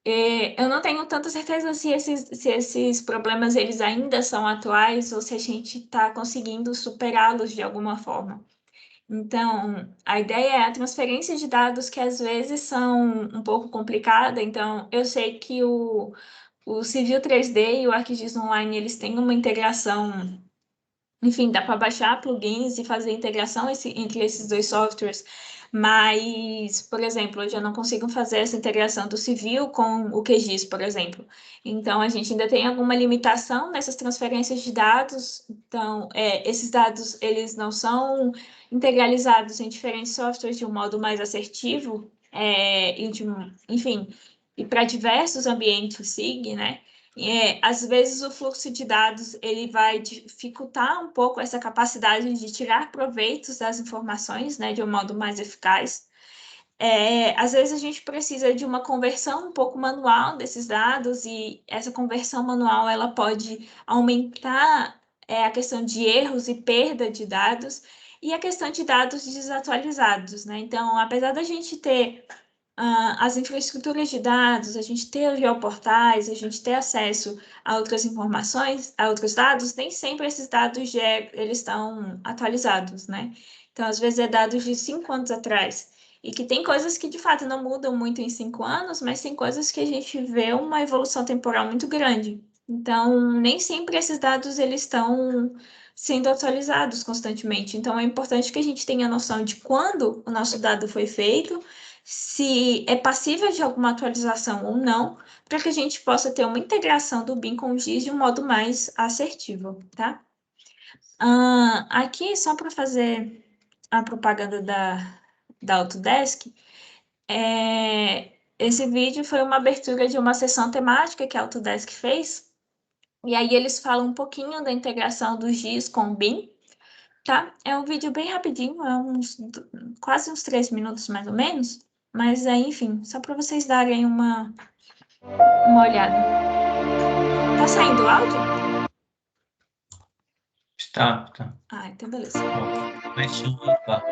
eu não tenho tanta certeza se esses problemas eles ainda são atuais ou se a gente está conseguindo superá-los de alguma forma. Então, a ideia é a transferência de dados que às vezes são um pouco complicada. Então, eu sei que o Civil 3D e o ArcGIS Online, eles têm uma integração, enfim, dá para baixar plugins e fazer integração entre esses dois softwares, mas, por exemplo, eu já não consigo fazer essa integração do Civil com o QGIS, por exemplo. Então, a gente ainda tem alguma limitação nessas transferências de dados. Então, esses dados, eles não são integralizados em diferentes softwares de um modo mais assertivo, enfim, e para diversos ambientes SIG, né? Às vezes o fluxo de dados ele vai dificultar um pouco essa capacidade de tirar proveitos das informações, né, de um modo mais eficaz. Às vezes a gente precisa de uma conversão um pouco manual desses dados e essa conversão manual ela pode aumentar a questão de erros e perda de dados e a questão de dados desatualizados, né? Então, apesar da gente ter as infraestruturas de dados, a gente ter os geoportais, a gente ter acesso a outras informações, a outros dados, nem sempre esses dados eles estão atualizados, né? Então, às vezes é dados de 5 anos atrás. E que tem coisas que, de fato, não mudam muito em 5 anos, mas tem coisas que a gente vê uma evolução temporal muito grande. Então, nem sempre esses dados eles estão sendo atualizados constantemente. Então, é importante que a gente tenha noção de quando o nosso dado foi feito, se é passível de alguma atualização ou não, para que a gente possa ter uma integração do BIM com o GIS de um modo mais assertivo, tá? Aqui, só para fazer a propaganda da Autodesk, esse vídeo foi uma abertura de uma sessão temática que a Autodesk fez, e aí eles falam um pouquinho da integração do GIS com o BIM, tá? É um vídeo bem rapidinho, quase uns 3 minutos mais ou menos, mas enfim, só para vocês darem uma olhada. Tá saindo o áudio? Tá. Então beleza. Mas tá.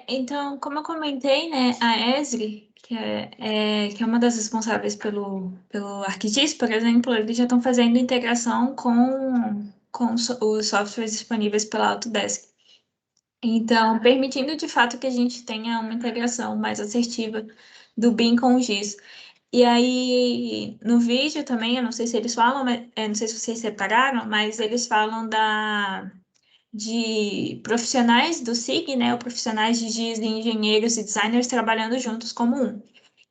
Então, como eu comentei, né, a Esri, que é uma das responsáveis pelo ArcGIS, por exemplo, eles já estão fazendo integração com os softwares disponíveis pela Autodesk. Então, permitindo de fato que a gente tenha uma integração mais assertiva do BIM com o GIS. E aí, no vídeo também, eu não sei se eles falam, não sei se vocês separaram, mas eles falam de profissionais do SIG, né, ou profissionais de GIS, e engenheiros e designers trabalhando juntos como um.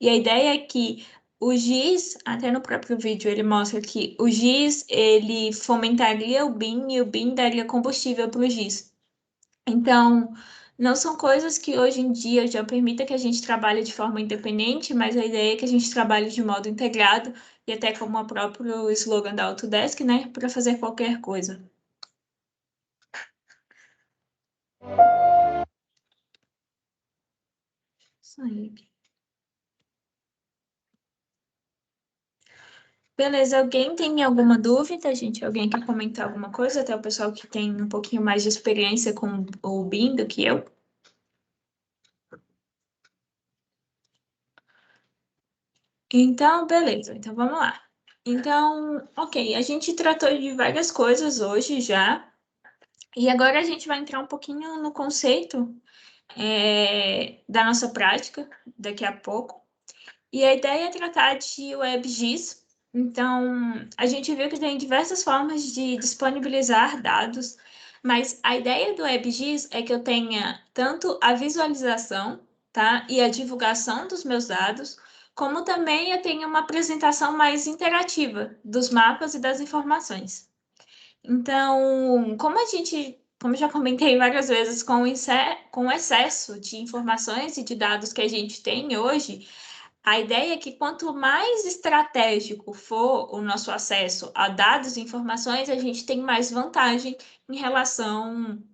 E a ideia é que o GIS, até no próprio vídeo, ele mostra que o GIS, ele fomentaria o BIM e o BIM daria combustível para o GIS. Então, não são coisas que hoje em dia já permita que a gente trabalhe de forma independente, mas a ideia é que a gente trabalhe de modo integrado e até como o próprio slogan da Autodesk, né, para fazer qualquer coisa. Isso aí. Beleza, alguém tem alguma dúvida, gente? Alguém quer comentar alguma coisa? Até o pessoal que tem um pouquinho mais de experiência com o BIM do que eu. Então, beleza. Então, vamos lá. Então, ok, a gente tratou de várias coisas hoje já. E agora a gente vai entrar um pouquinho no conceito da nossa prática, daqui a pouco. E a ideia é tratar de WebGIS. Então, a gente viu que tem diversas formas de disponibilizar dados, mas a ideia do WebGIS é que eu tenha tanto a visualização, tá, e a divulgação dos meus dados, como também eu tenha uma apresentação mais interativa dos mapas e das informações. Então, como eu já comentei várias vezes, com o excesso de informações e de dados que a gente tem hoje, a ideia é que quanto mais estratégico for o nosso acesso a dados e informações, a gente tem mais vantagem em relação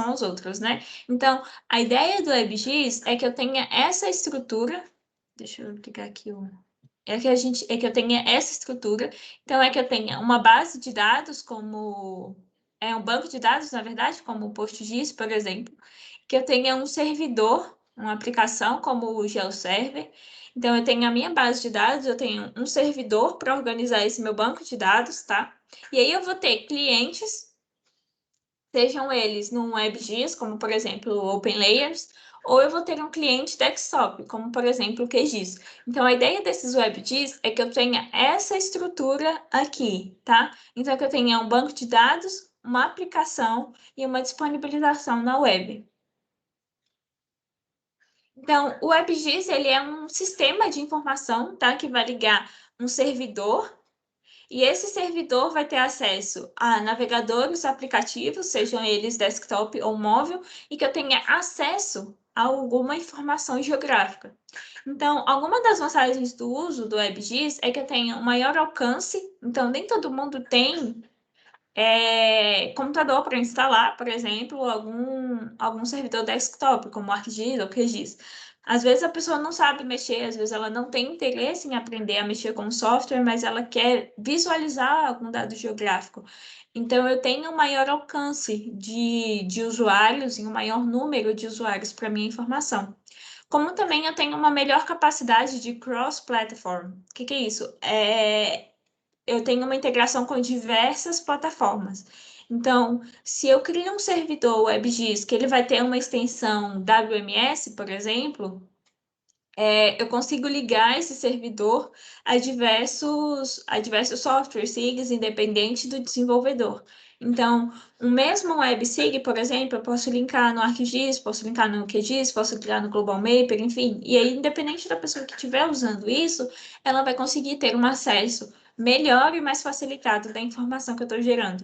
aos outros, né? Então, a ideia do WebGIS é que eu tenha essa estrutura. Deixa eu clicar aqui o. É que eu tenha essa estrutura. Então, é que eu tenha uma base de dados como. É um banco de dados, na verdade, como o PostGIS, por exemplo, que eu tenha um servidor, uma aplicação como o GeoServer. Então, eu tenho a minha base de dados, eu tenho um servidor para organizar esse meu banco de dados, tá? E aí eu vou ter clientes, sejam eles no WebGIS, como por exemplo o OpenLayers, ou eu vou ter um cliente desktop, como por exemplo o QGIS. Então, a ideia desses WebGIS é que eu tenha essa estrutura aqui, tá? Então, que eu tenha um banco de dados, uma aplicação e uma disponibilização na web. Então, o WebGIS, ele é um sistema de informação, tá? Que vai ligar um servidor e esse servidor vai ter acesso a navegadores, aplicativos, sejam eles desktop ou móvel, e que eu tenha acesso a alguma informação geográfica. Então, alguma das vantagens do uso do WebGIS é que eu tenho um maior alcance, então nem todo mundo tem computador para instalar, por exemplo, algum servidor desktop, como o ArcGIS ou o QGIS. Às vezes a pessoa não sabe mexer, às vezes ela não tem interesse em aprender a mexer com software, mas ela quer visualizar algum dado geográfico. Então, eu tenho um maior alcance de usuários e um maior número de usuários para minha informação. Como também eu tenho uma melhor capacidade de cross-platform. O que é isso? Eu tenho uma integração com diversas plataformas. Então, se eu crio um servidor WebGIS que ele vai ter uma extensão WMS, por exemplo, eu consigo ligar esse servidor a diversos softwares, SIGs, independente do desenvolvedor. Então, o mesmo WebSig, por exemplo, eu posso linkar no ArcGIS, posso linkar no QGIS, posso linkar no Global Mapper, enfim. E aí, independente da pessoa que estiver usando isso, ela vai conseguir ter um acesso melhor e mais facilitado da informação que eu estou gerando.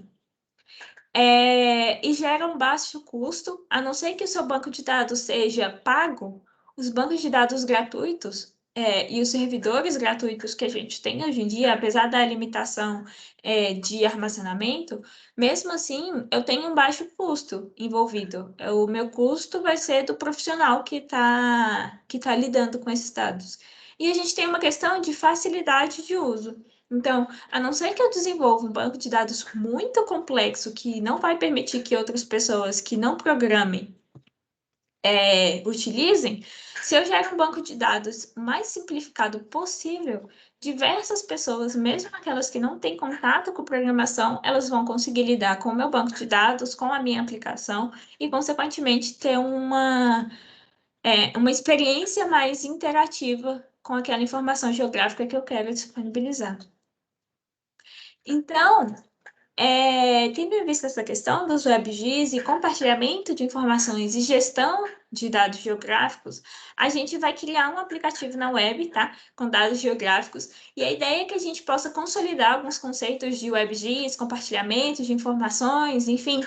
E gera um baixo custo, a não ser que o seu banco de dados seja pago, os bancos de dados gratuitos e os servidores gratuitos que a gente tem hoje em dia, apesar da limitação de armazenamento, mesmo assim, eu tenho um baixo custo envolvido. O meu custo vai ser do profissional que tá lidando com esses dados. E a gente tem uma questão de facilidade de uso. Então, a não ser que eu desenvolva um banco de dados muito complexo que não vai permitir que outras pessoas que não programem utilizem, se eu gero um banco de dados mais simplificado possível, diversas pessoas, mesmo aquelas que não têm contato com programação, elas vão conseguir lidar com o meu banco de dados, com a minha aplicação e, consequentemente, ter uma experiência mais interativa com aquela informação geográfica que eu quero disponibilizar. Então, tendo em vista essa questão dos WebGIS e compartilhamento de informações e gestão de dados geográficos, a gente vai criar um aplicativo na web, tá? Com dados geográficos. E a ideia é que a gente possa consolidar alguns conceitos de WebGIS, compartilhamento de informações, enfim.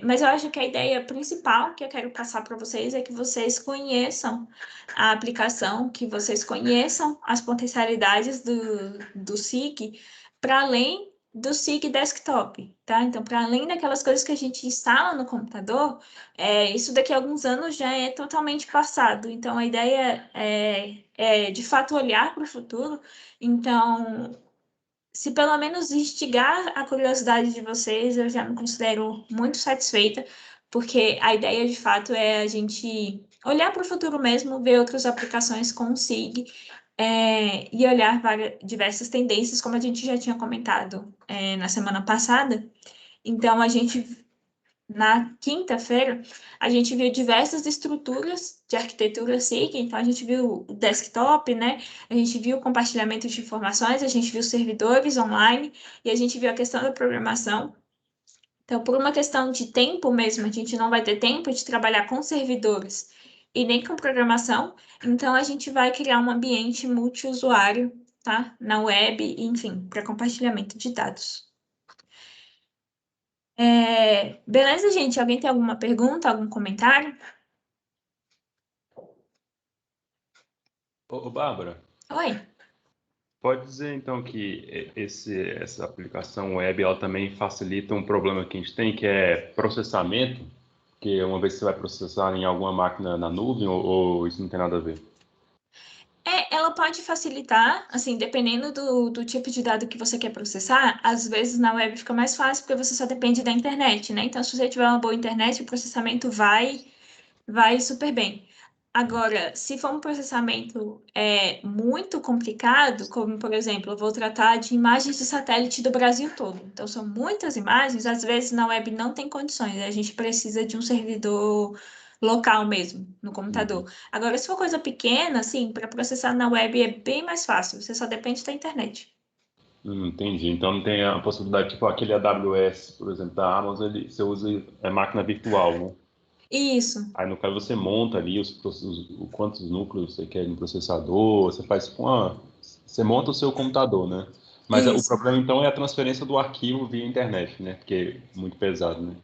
Mas eu acho que a ideia principal que eu quero passar para vocês é que vocês conheçam a aplicação, que vocês conheçam as potencialidades do SIG, para além do SIG Desktop, tá? Então, para além daquelas coisas que a gente instala no computador, isso daqui a alguns anos já é totalmente passado. Então, a ideia é de fato olhar para o futuro. Então, se pelo menos instigar a curiosidade de vocês, eu já me considero muito satisfeita, porque a ideia de fato é a gente olhar para o futuro mesmo, ver outras aplicações com o SIG, e olhar diversas tendências, como a gente já tinha comentado na semana passada. Então, na quinta-feira, a gente viu diversas estruturas de arquitetura SIG. Então, a gente viu o desktop, né? A gente viu o compartilhamento de informações, a gente viu servidores online e a gente viu a questão da programação. Então, por uma questão de tempo mesmo, a gente não vai ter tempo de trabalhar com servidores e nem com programação. Então, a gente vai criar um ambiente multiusuário, tá? Na web, enfim, para compartilhamento de dados. Beleza, gente? Alguém tem alguma pergunta, algum comentário? Ô, Bárbara, Oi. pode dizer então que essa aplicação web ela também facilita um problema que a gente tem, que é processamento, que uma vez que você vai processar em alguma máquina na nuvem, ou isso não tem nada a ver? Ela pode facilitar, assim, dependendo do tipo de dado que você quer processar, às vezes na web fica mais fácil porque você só depende da internet, né? Então, se você tiver uma boa internet, o processamento vai super bem. Agora, se for um processamento muito complicado, como por exemplo, eu vou tratar de imagens de satélite do Brasil todo. Então, são muitas imagens, às vezes na web não tem condições, a gente precisa de um servidor local mesmo, no Uhum. computador. Agora, se for coisa pequena, assim, para processar na web é bem mais fácil, você só depende da internet. Entendi. Então não tem a possibilidade, tipo aquele AWS, por exemplo, da Amazon, você usa máquina virtual, né? Isso, Aí no caso você monta ali quantos núcleos você quer no processador, você faz você monta o seu computador, né? Mas o isso. problema então é a transferência do arquivo via internet, né? Porque é muito pesado, né?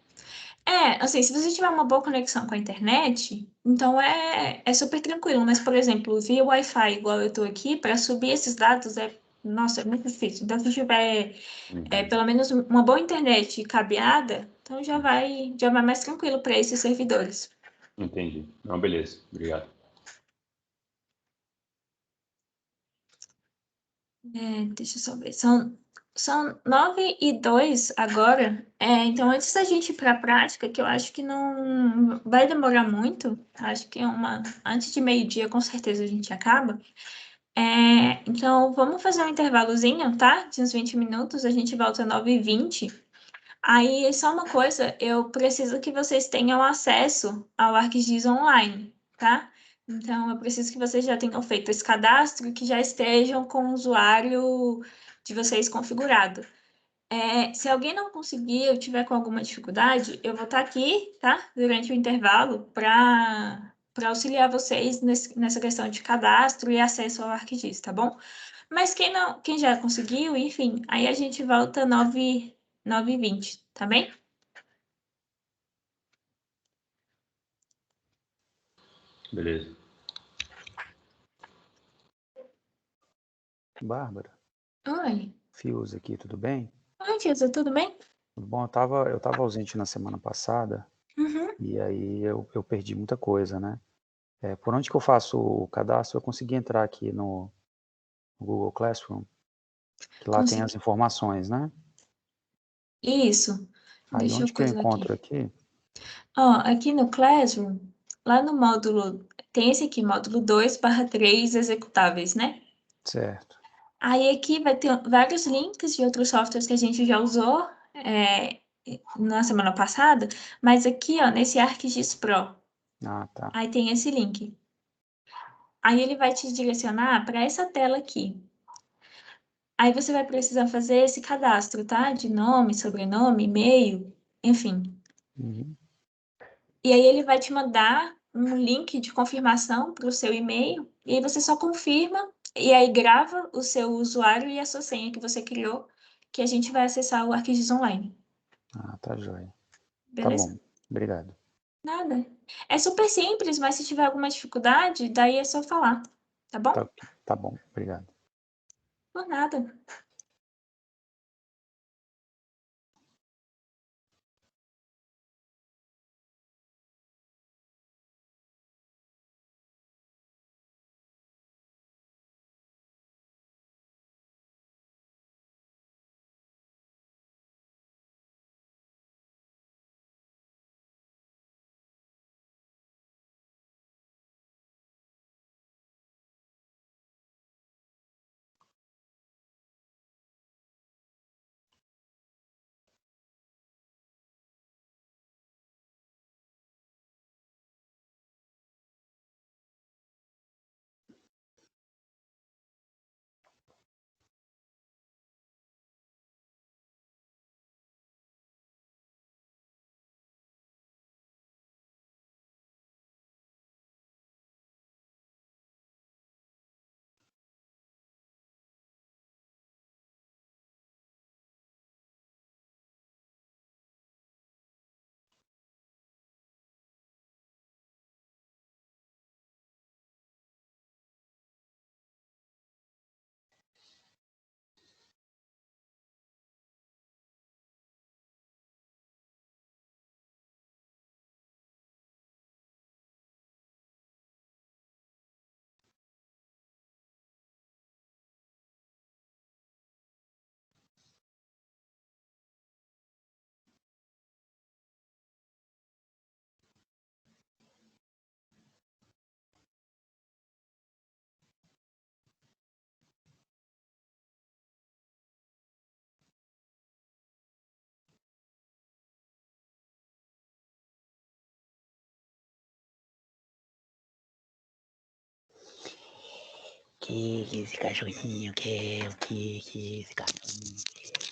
Assim, se você tiver uma boa conexão com a internet, então é super tranquilo. Mas, por exemplo, via Wi-Fi, igual eu estou aqui, para subir esses dados nossa, é muito difícil. Então, se tiver Uhum. pelo menos uma boa internet cabeada, então já vai mais tranquilo para esses servidores. Entendi. Não, beleza. Obrigado. Deixa eu só ver. São 9h02 agora. Então, antes da gente ir para a prática, que eu acho que não vai demorar muito, acho que antes de meio-dia, com certeza a gente acaba. Então, vamos fazer um intervalozinho, tá? De uns 20 minutos, a gente volta 9h20. Aí, só uma coisa, eu preciso que vocês tenham acesso ao ArcGIS Online, tá? Então, eu preciso que vocês já tenham feito esse cadastro e que já estejam com o usuário de vocês configurado. Se alguém não conseguir ou tiver com alguma dificuldade, eu vou estar aqui, tá? Durante o intervalo para auxiliar vocês nessa questão de cadastro e acesso ao ArcGIS, tá bom? Mas quem já conseguiu, enfim, aí a gente volta 9h20, tá bem? Beleza. Bárbara, Oi. Fios aqui, tudo bem? Oi, Tia, tudo bem? Tudo bom? Eu tava ausente na semana passada Uhum. e aí eu perdi muita coisa, né? Por onde que eu faço o cadastro? Eu consegui entrar aqui no Google Classroom, que lá tem as Consegui. informações, né? Isso. Aí Deixa eu onde que eu coisar aqui. encontro aqui? Ó, aqui no Classroom, lá no módulo, tem esse aqui, módulo 2/3 executáveis, né? Certo. Aí aqui vai ter vários links de outros softwares que a gente já usou na semana passada, mas aqui, ó, nesse ArcGIS Pro, Ah, tá. aí tem esse link. Aí ele vai te direcionar para essa tela aqui. Aí você vai precisar fazer esse cadastro, tá? De nome, sobrenome, e-mail, enfim. Uhum. E aí ele vai te mandar um link de confirmação para o seu e-mail, e aí você só confirma, e aí grava o seu usuário e a sua senha que você criou, que a gente vai acessar o ArcGIS Online. Ah, tá joia. Tá Beleza? bom. Obrigado. Nada. É super simples, mas se tiver alguma dificuldade, daí é só falar, tá bom? Tá bom. Obrigado. Por nada. Que esse cachorrinho quer? O que esse cachorrinho quer?